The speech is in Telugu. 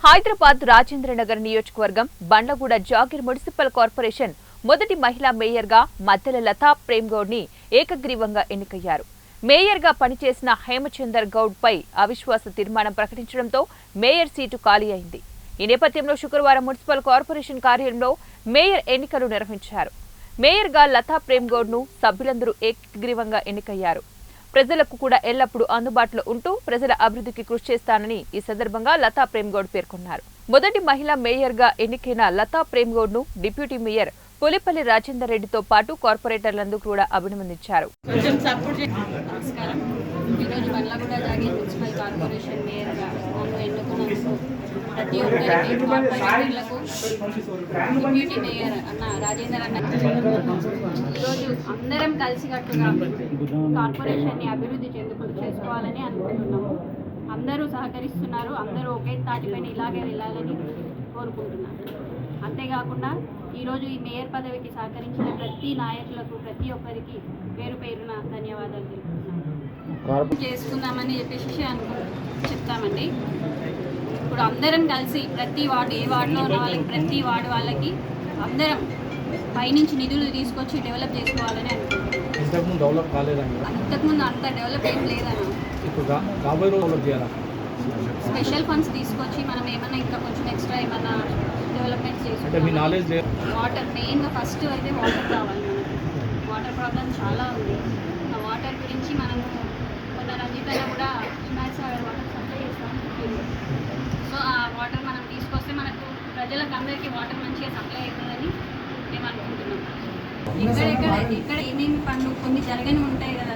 హైదరాబాద్ రాజేంద్రనగర్ నియోజకవర్గం బండ్లగూడ జాగీర్ మున్సిపల్ కార్పొరేషన్ మొదటి మహిళా మేయర్గా మద్దెల లతా ప్రేమ్ గౌడ్ ని ఏకగ్రీవంగా ఎన్నికయ్యారు. మేయర్గా పనిచేసిన హేమచందర్ గౌడ్ పై అవిశ్వాస తీర్మానం ప్రకటించడంతో మేయర్ సీటు ఖాళీ అయింది. ఈ నేపథ్యంలో శుక్రవారం మున్సిపల్ కార్పొరేషన్ కార్యాలయంలో మేయర్ ఎన్నికలు నిర్వహించారు. మేయర్గా లతా ప్రేమ్ గౌడ్ ను సభ్యులందరూ ఏకగ్రీవంగా ఎన్నికయ్యారు. ప్రజలకు కూడా ఎల్లప్పుడూ అందుబాటులో ఉంటూ ప్రజల అభివృద్ధికి కృషి చేస్తానని ఈ సందర్భంగా లతా ప్రేమ్ గౌడ్ పేర్కొన్నారు. మొదటి మహిళా మేయర్గా ఎన్నికైన లతా ప్రేమ్ గౌడ్ ను డిప్యూటీ మేయర్ పులిపల్లి రాజేందర్ రెడ్డితో పాటు కార్పొరేటర్లందరూ కూడా అభినందించారు. ప్రతి ఒక్కరికి కార్పొరేటర్లకు డిప్యూటీ మేయర్ అన్న రాజేందర్ అన్న ఈరోజు అందరం కలిసికట్టుగా కార్పొరేషన్ని అభివృద్ధి చేసుకోవాలని అనుకుంటున్నాము. అందరూ సహకరిస్తున్నారు. అందరూ ఒకే తాటిపైన ఇలాగే వెళ్ళాలని కోరుకుంటున్నారు. అంతేకాకుండా ఈరోజు ఈ మేయర్ పదవికి సహకరించిన ప్రతి నాయకులకు ప్రతి ఒక్కరికి పేరు పేరున ధన్యవాదాలు తెలుపుతున్నాను. చేసుకుందామని చెప్పేసి చెప్తామండి. ఇప్పుడు అందరం కలిసి ప్రతి వార్డు ఏ వార్డులో ఉన్న వాళ్ళకి ప్రతి వార్డు వాళ్ళకి అందరం పైనుంచి నిధులు తీసుకొచ్చి డెవలప్ చేసుకోవాలని అనుకుంటున్నాం. ఇంతకుముందు అంత డెవలప్ ఏం లేదన్న. స్పెషల్ ఫండ్స్ తీసుకొచ్చి మనం ఏమైనా ఇంకా కొంచెం ఎక్స్ట్రా ఏమైనా డెవలప్మెంట్స్ చేసుకోవాలి. వాటర్ మెయిన్గా ఫస్ట్ అయితే వాటర్ కావాలి. మనకు వాటర్ ప్రాబ్లం చాలా ఉంది. ఆ వాటర్ గురించి మనము మొన్న రంజితలో కూడా హిమాయత్ సాగర్ వాటర్ సప్లై చేస్తాం. సో ఆ వాటర్ మనం తీసుకొస్తే మనకు ప్రజలకు అందరికీ వాటర్ మంచిగా సప్లై అవుతుందని మేము అనుకుంటున్నాం. ఇక్కడ ఏమేమి పనులు కొన్ని జరగని ఉంటాయి కదా.